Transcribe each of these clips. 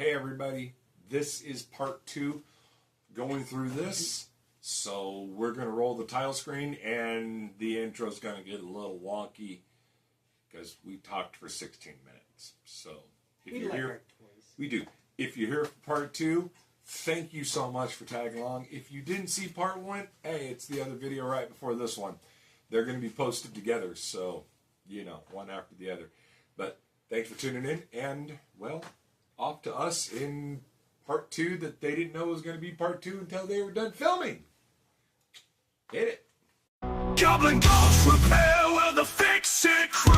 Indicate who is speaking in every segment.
Speaker 1: Hey everybody, this is part 2 going through this. So we're going to roll the title screen and the intro's going to get a little wonky because we talked for 16 minutes. So if you're here, we do. If you're here for part 2, thank you so much for tagging along. If you didn't see part 1, hey, it's the other video right before this one. They're going to be posted together, so, you know, one after the other. But thanks for tuning in, and, well, off to us in part 2 that they didn't know was going to be part 2 until they were done filming. Hit it.
Speaker 2: Goblin Ghost Repair with the Fix-It crew.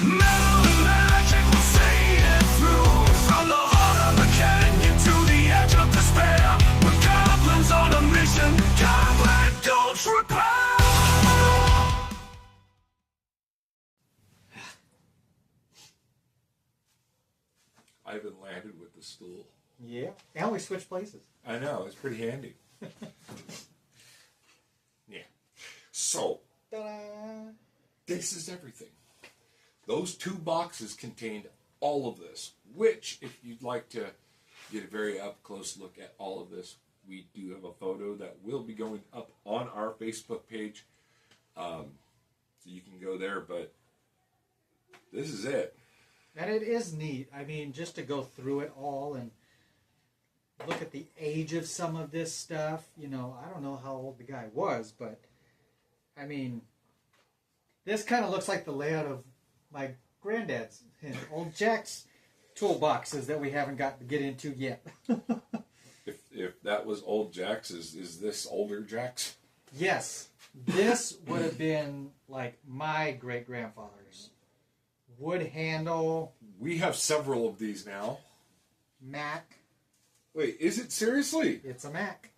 Speaker 2: Metal and magic will see it through. From the heart of the canyon to the edge of despair. With goblins on a mission, Goblin Ghost Repair.
Speaker 1: I haven't landed with the stool.
Speaker 3: Yeah, and we switched places.
Speaker 1: I know, it's pretty handy. Yeah. So,
Speaker 3: Ta-da!
Speaker 1: this is everything. Those 2 boxes contained all of this, which, if you'd like to get a very up-close look at all of this, we do have a photo that will be going up on our Facebook page. So you can go there, but this is it.
Speaker 3: And it is neat. I mean, just to go through it all and look at the age of some of this stuff. You know, I don't know how old the guy was, but, I mean, this kind of looks like the layout of my granddad's and old Jack's toolboxes that we haven't got to get into yet.
Speaker 1: If that was old Jack's, is this older Jack's?
Speaker 3: Yes. This would have been like my great-grandfather's. Wood handle.
Speaker 1: We have several of these now.
Speaker 3: Mac.
Speaker 1: Wait, is it seriously?
Speaker 3: It's a Mac.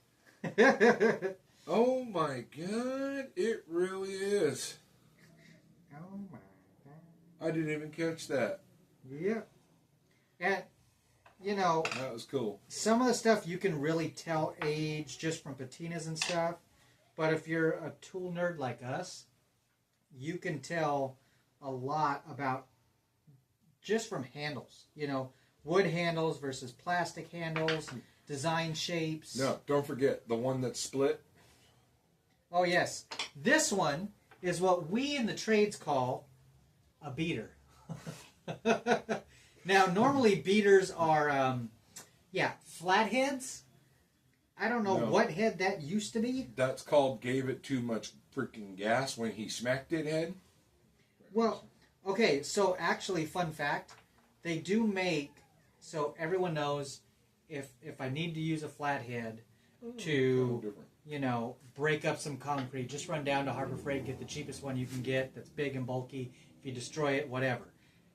Speaker 1: Oh my god, it really is.
Speaker 3: Oh my god.
Speaker 1: I didn't even catch that.
Speaker 3: Yeah. And, you know,
Speaker 1: That was cool.
Speaker 3: some of the stuff you can really tell age just from patinas and stuff. But if you're a tool nerd like us, you can tell a lot about just from handles. You know, wood handles versus plastic handles, design shapes.
Speaker 1: No, don't forget the one that's split.
Speaker 3: Oh, yes. This one is what we in the trades call a beater. Now, normally beaters are, flatheads. I don't know what head that used to be.
Speaker 1: That's called gave it too much freaking gas when he smacked it head.
Speaker 3: Well, okay, so actually, fun fact, they do make, so everyone knows if I need to use a flathead to, you know, break up some concrete, just run down to Harbor Freight, get the cheapest one you can get that's big and bulky. If you destroy it, whatever.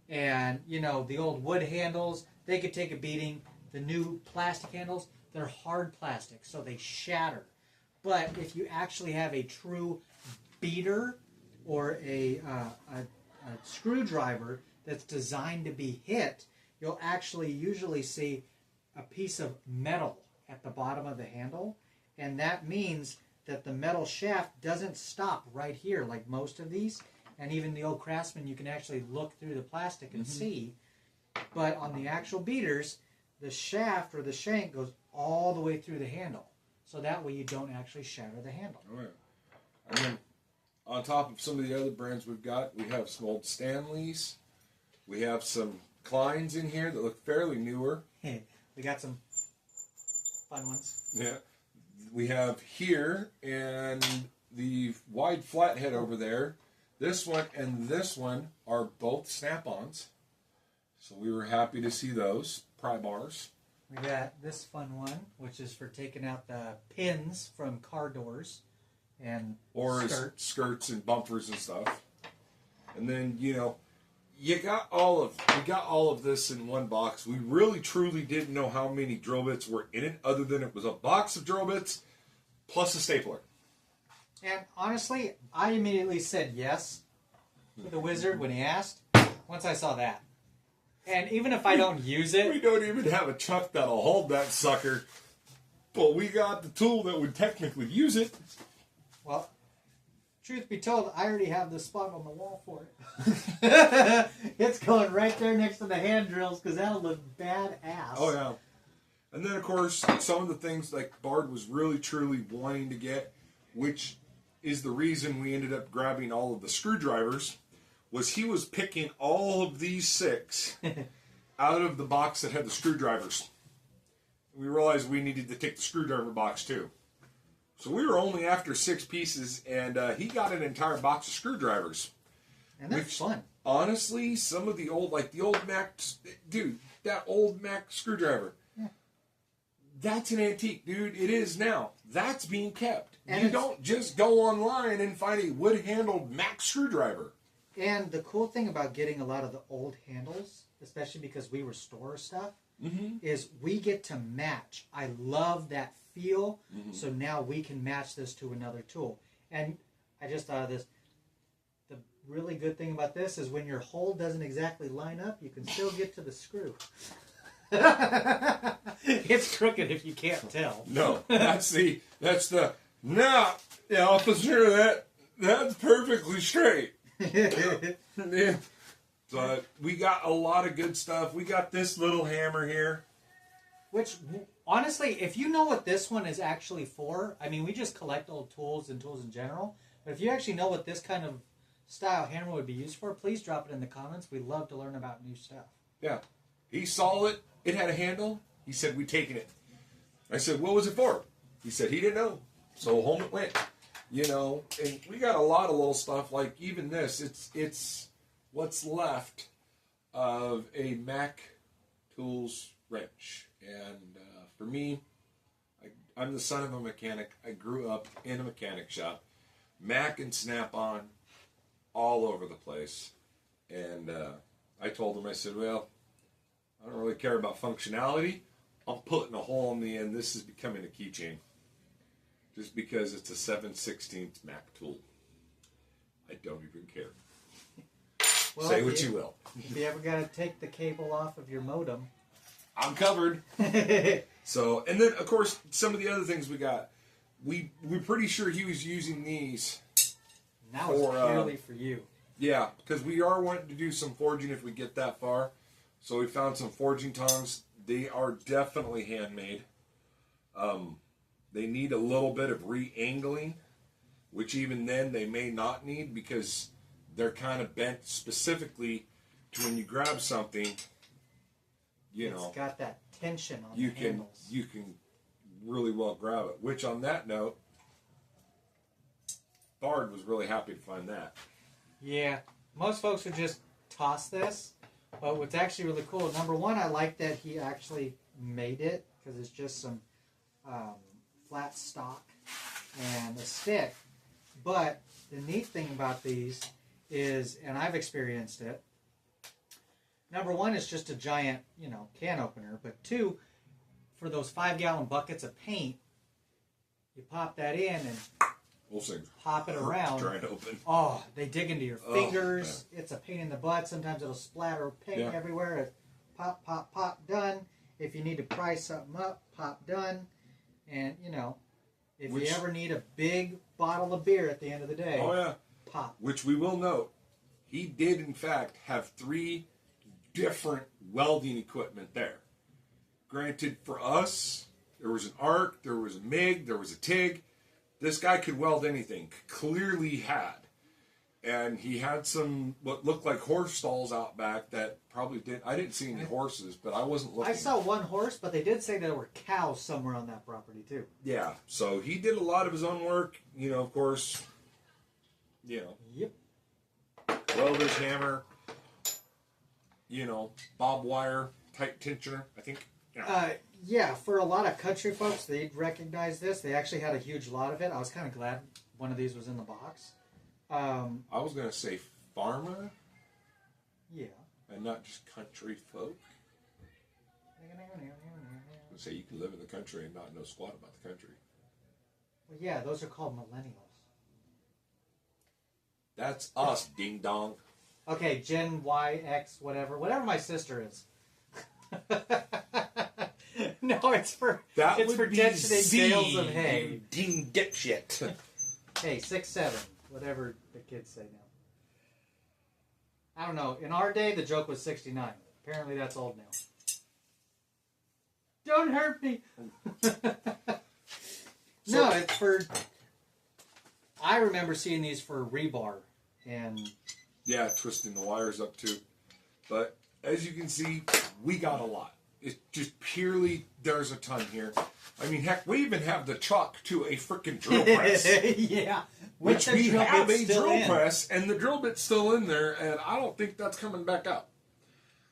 Speaker 3: And, you know, the old wood handles, they could take a beating. The new plastic handles, they're hard plastic, so they shatter. But if you actually have a true beater or a screwdriver that's designed to be hit, you'll actually usually see a piece of metal at the bottom of the handle, and that means that the metal shaft doesn't stop right here like most of these, and even the old Craftsman, you can actually look through the plastic and see, but on the actual beaters, the shaft or the shank goes all the way through the handle, so that way you don't actually shatter the handle.
Speaker 1: All right. And then on top of some of the other brands we've got, we have some old Stanleys. We have some Kleins in here that look fairly newer.
Speaker 3: We got some fun ones.
Speaker 1: Yeah. We have here and the wide flathead over there. This one and this one are both snap-ons. So we were happy to see those pry bars.
Speaker 3: We got this fun one, which is for taking out the pins from car doors and
Speaker 1: skirts and bumpers and stuff. And then, you know, we got all of this in one box. We really truly didn't know how many drill bits were in it, other than it was a box of drill bits plus a stapler.
Speaker 3: And honestly, I immediately said yes to the wizard when he asked, once I saw that. And even if I don't use it...
Speaker 1: We don't even have a chuck that'll hold that sucker. But we got the tool that would technically use it.
Speaker 3: Well, truth be told, I already have the spot on the wall for it. It's going right there next to the hand drills because that'll look badass.
Speaker 1: Oh, yeah. And then, of course, some of the things like Bard was really, truly wanting to get, which is the reason we ended up grabbing all of the screwdrivers, was he was picking all of these 6 out of the box that had the screwdrivers. We realized we needed to take the screwdriver box, too. So we were only after 6 pieces, and he got an entire box of screwdrivers.
Speaker 3: And that's fun.
Speaker 1: Honestly, some of the old, like the old Mac, dude, that old Mac screwdriver, that's an antique, dude. It is now. That's being kept. And you don't just go online and find a wood-handled Mac screwdriver.
Speaker 3: And the cool thing about getting a lot of the old handles, especially because we restore stuff, is we get to match. I love that feel. So now we can match this to another tool. And I just thought of this. The really good thing about this is when your hole doesn't exactly line up, you can still get to the screw. It's crooked if you can't tell.
Speaker 1: No, that's the officer, that's perfectly straight. Yeah. But we got a lot of good stuff. We got this little hammer here.
Speaker 3: Which, honestly, if you know what this one is actually for, I mean, we just collect old tools and tools in general. But if you actually know what this kind of style hammer would be used for, please drop it in the comments. We love to learn about new stuff.
Speaker 1: Yeah. He saw it. It had a handle. He said, "We taking it." I said, "What was it for?" He said he didn't know. So home it went. You know, and we got a lot of little stuff like even this. It's what's left of a Mac Tools wrench. And for me, I'm the son of a mechanic. I grew up in a mechanic shop. Mac and Snap-on all over the place. And I told him, I said, well, I don't really care about functionality. I'm putting a hole in the end. This is becoming a keychain. Just because it's a 7/16 Mac tool. I don't even care. Well, say what you will.
Speaker 3: If you ever got to take the cable off of your modem,
Speaker 1: I'm covered. So, and then, of course, some of the other things we got. We're pretty sure he was using these.
Speaker 3: Now it's purely for you.
Speaker 1: Yeah, because we are wanting to do some forging if we get that far. So we found some forging tongs. They are definitely handmade. They need a little bit of re-angling, which even then they may not need because they're kind of bent specifically to when you grab something,
Speaker 3: It's got that tension on
Speaker 1: the
Speaker 3: handles.
Speaker 1: You can really well grab it. Which on that note, Bard was really happy to find that.
Speaker 3: Yeah, most folks would just toss this, but what's actually really cool, number one, I like that he actually made it because it's just some flat stock and a stick. But the neat thing about these is, and I've experienced it, number one, it's just a giant, can opener. But two, for those 5-gallon buckets of paint, you pop that in and pop it around.
Speaker 1: Try and open.
Speaker 3: Oh, they dig into your fingers. It's a pain in the butt. Sometimes it'll splatter paint everywhere. It's pop, pop, pop, done. If you need to pry something up, pop, done. And, if you ever need a big bottle of beer at the end of the day, pop.
Speaker 1: Which we will note, he did, in fact, have 3 different welding equipment there. Granted, for us, there was an arc, there was a MIG, there was a TIG. This guy could weld anything. Clearly had. And he had some, what looked like horse stalls out back that probably didn't. I didn't see any horses, but I wasn't looking.
Speaker 3: I saw one horse, but they did say there were cows somewhere on that property, too.
Speaker 1: Yeah. So he did a lot of his own work. Of course,
Speaker 3: Yep.
Speaker 1: welder's hammer, bob wire, tight tensioner, I think.
Speaker 3: Yeah, for a lot of country folks, they'd recognize this. They actually had a huge lot of it. I was kind of glad one of these was in the box.
Speaker 1: I was going to say farmer.
Speaker 3: Yeah.
Speaker 1: And not just country folk. Say you can live in the country and not know squat about the country.
Speaker 3: Well, yeah, those are called millennials.
Speaker 1: That's us, ding dong.
Speaker 3: Okay, Gen Y, X, whatever my sister is. No, it's for
Speaker 1: that
Speaker 3: it's
Speaker 1: would
Speaker 3: for
Speaker 1: be
Speaker 3: tensioning
Speaker 1: Z,
Speaker 3: bales of hay.
Speaker 1: You ding dipshit.
Speaker 3: Hey, 6'7". whatever the kids say now. I don't know. In our day, the joke was 69. Apparently, that's old now. Don't hurt me. No, it's for. I remember seeing these for rebar and.
Speaker 1: Yeah, twisting the wires up too. But as you can see, we got a lot. It's just purely, there's a ton here. I mean, heck, we even have the truck to a freaking drill press.
Speaker 3: Yeah.
Speaker 1: Which we have a drill press, and the drill bit's still in there, and I don't think that's coming back out.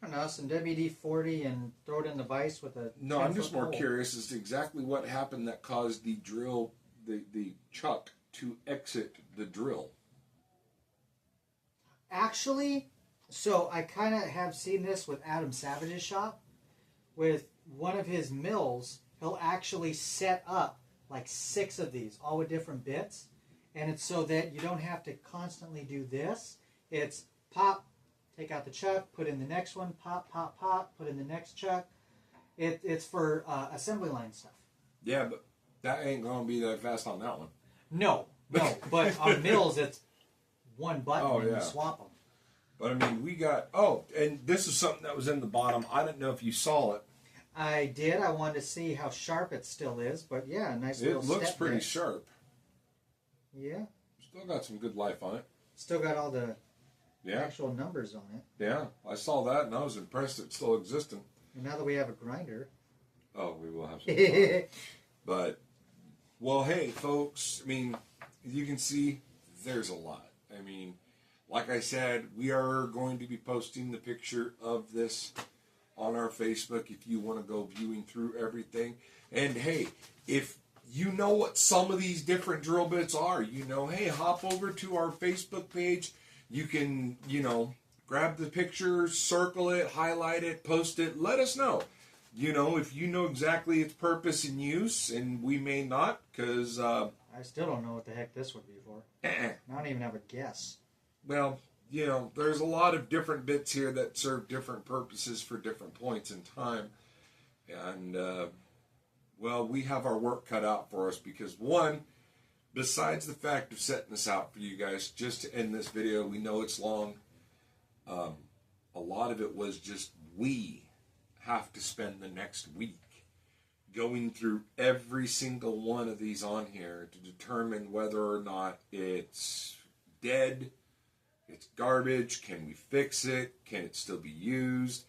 Speaker 3: I don't know, some WD-40 and throw it in the vise with a...
Speaker 1: No, I'm just more curious as to exactly what happened that caused the drill, the chuck to exit the drill.
Speaker 3: Actually, so I kind of have seen this with Adam Savage's shop. With one of his mills, he'll actually set up like 6 of these, all with different bits. And it's so that you don't have to constantly do this. It's pop, take out the chuck, put in the next one, pop, pop, pop, put in the next chuck. It's for assembly line stuff.
Speaker 1: Yeah, but that ain't going to be that fast on that one.
Speaker 3: No. But on mills, it's one button and you swap them.
Speaker 1: But I mean, we got, and this is something that was in the bottom. I didn't know if you saw it.
Speaker 3: I did. I wanted to see how sharp it still is. But yeah, nice little step.
Speaker 1: It looks pretty sharp.
Speaker 3: Yeah.
Speaker 1: Still got some good life on it.
Speaker 3: Still got all the actual numbers on it.
Speaker 1: Yeah, I saw that and I was impressed it's still existing.
Speaker 3: And now that we have a grinder.
Speaker 1: Oh, we will have some fun. But, well, hey, folks, I mean, you can see there's a lot. I mean, like I said, we are going to be posting the picture of this on our Facebook if you want to go viewing through everything. And, hey, if you know what some of these different drill bits are, hey, hop over to our Facebook page. You can, grab the picture, circle it, highlight it, post it, let us know. If you know exactly its purpose and use, and we may not, because...
Speaker 3: I still don't know what the heck this would be for. I don't even have a guess.
Speaker 1: Well, there's a lot of different bits here that serve different purposes for different points in time. And, well, we have our work cut out for us because, one, besides the fact of setting this out for you guys, just to end this video, we know it's long. A lot of it was just we have to spend the next week going through every single one of these on here to determine whether or not it's dead, it's garbage, can we fix it, can it still be used,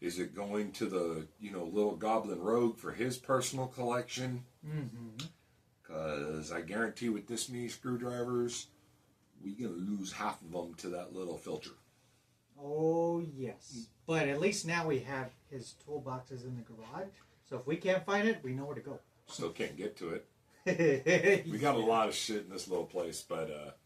Speaker 1: is it going to the, little Goblin Rogue for his personal collection? Because I guarantee with this many screwdrivers, we're going to lose half of them to that little filter.
Speaker 3: Oh, yes. But at least now we have his toolboxes in the garage. So if we can't find it, we know where to go.
Speaker 1: Still can't get to it. We got a lot of shit in this little place. But,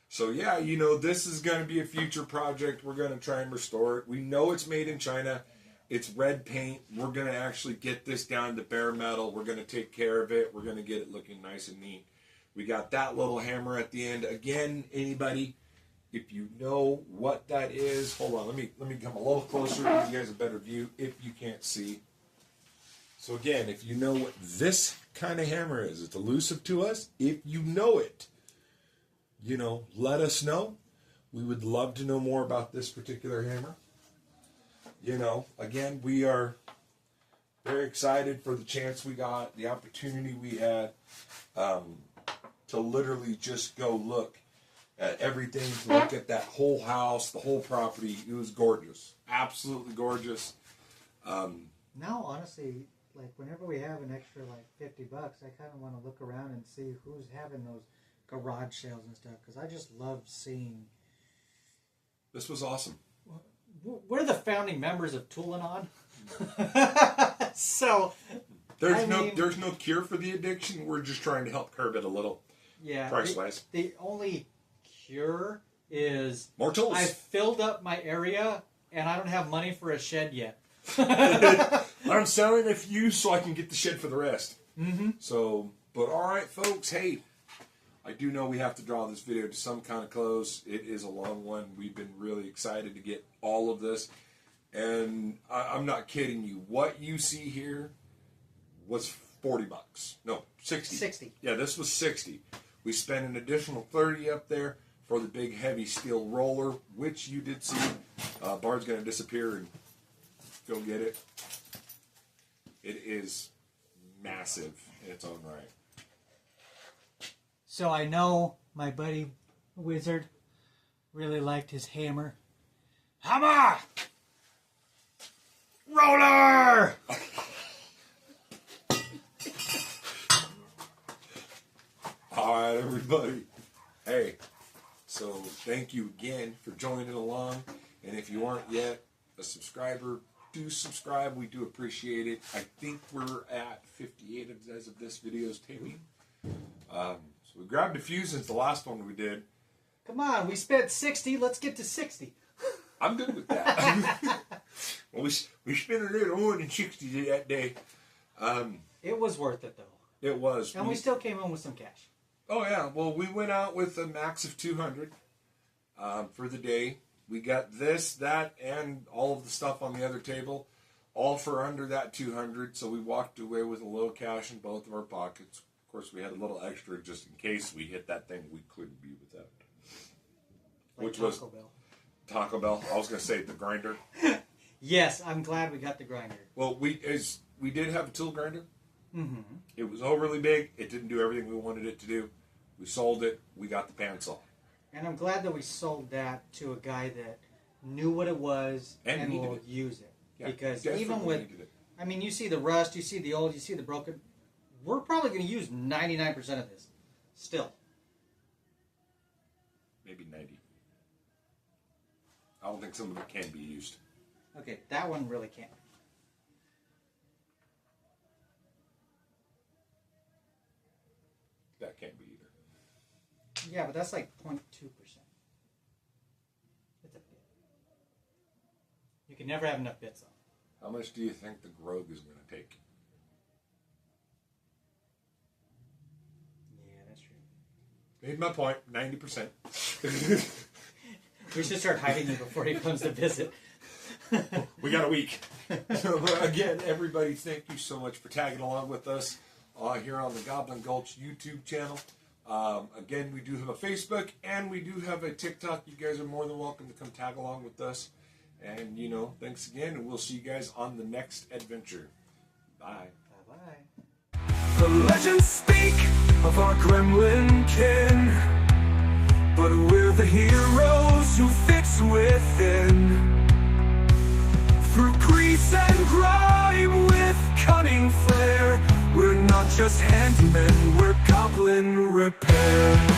Speaker 1: so yeah, this is going to be a future project. We're going to try and restore it. We know it's made in China. It's red paint. We're going to actually get this down to bare metal. We're going to take care of it. We're going to get it looking nice and neat. We got that little hammer at the end. Again, anybody... If you know what that is, hold on, let me come a little closer, give you guys a better view if you can't see. So again, if you know what this kind of hammer is, it's elusive to us. If you know it, let us know. We would love to know more about this particular hammer. Again, we are very excited for the chance we got, the opportunity we had to literally just go look at everything, to look at that whole house, the whole property. It was gorgeous. Absolutely gorgeous.
Speaker 3: Now, honestly, like whenever we have an extra like $50, I kind of want to look around and see who's having those garage sales and stuff, because I just love seeing.
Speaker 1: This was awesome.
Speaker 3: We're the founding members of Tool-N-On. So
Speaker 1: there's no cure for the addiction. We're just trying to help curb it a little.
Speaker 3: Yeah.
Speaker 1: Price-wise. The
Speaker 3: only cure is
Speaker 1: more tools.
Speaker 3: I filled up my area and I don't have money for a shed yet.
Speaker 1: I'm selling a few so I can get the shed for the rest.
Speaker 3: Mm-hmm.
Speaker 1: So, but all right, folks. Hey, I do know we have to draw this video to some kind of close. It is a long one. We've been really excited to get all of this. And I'm not kidding you. What you see here was $40. No, 60.
Speaker 3: 60.
Speaker 1: Yeah, this was 60. We spent an additional 30 up there. for the big heavy steel roller, which you did see. Bard's going to disappear and go get it. It is massive in its own right.
Speaker 3: So I know my buddy Wizard really liked his hammer. Hammer! Roller!
Speaker 1: Alright, everybody. Hey, so thank you again for joining along. And if you aren't yet a subscriber, do subscribe. We do appreciate it. I think we're at 58 as of this video's taping. So we grabbed a few since the last one we did.
Speaker 3: Come on, we spent 60. Let's get to 60.
Speaker 1: I'm good with that. Well, we spent a little more than 60 that day.
Speaker 3: It was worth it, though.
Speaker 1: It was.
Speaker 3: And we still came home with some cash.
Speaker 1: Oh, yeah. Well, we went out with a max of 200 for the day. We got this, that, and all of the stuff on the other table, all for under that 200. So we walked away with a little cash in both of our pockets. Of course, we had a little extra just in case we hit that thing we couldn't be without.
Speaker 3: Like
Speaker 1: Which
Speaker 3: Taco
Speaker 1: was
Speaker 3: Bell.
Speaker 1: Taco Bell. I was going to say the grinder.
Speaker 3: Yes, I'm glad we got the grinder.
Speaker 1: Well, we did have a tool grinder.
Speaker 3: Mm-hmm.
Speaker 1: It was overly big. It didn't do everything we wanted it to do. We sold it. We got the pan saw.
Speaker 3: And I'm glad that we sold that to a guy that knew what it was and will use it.
Speaker 1: Yeah,
Speaker 3: because
Speaker 1: definitely
Speaker 3: even with,
Speaker 1: needed it.
Speaker 3: I mean, you see the rust, you see the old, you see the broken. We're probably going to use 99% of this. Still.
Speaker 1: Maybe 90. I don't think some of it can be used.
Speaker 3: Okay, that one really can't.
Speaker 1: That can't be either.
Speaker 3: Yeah, but that's like 0.2%. It's a bit. You can never have enough bits on.
Speaker 1: How much do you think the Grogue is going to take?
Speaker 3: Yeah, that's true.
Speaker 1: Made my point. 90%.
Speaker 3: We should start hiding him before he comes to visit.
Speaker 1: We got a week. So, again, everybody, thank you so much for tagging along with us here on the Goblin Gulch YouTube channel. Again, we do have a Facebook and we do have a TikTok. You guys are more than welcome to come tag along with us. And, thanks again, and we'll see you guys on the next adventure. Bye.
Speaker 3: Bye-bye.
Speaker 2: The legends speak of our gremlin kin, but we're the heroes who fix within. Through grease and grime with cunning flair, we're not just handymen, we're goblin repair.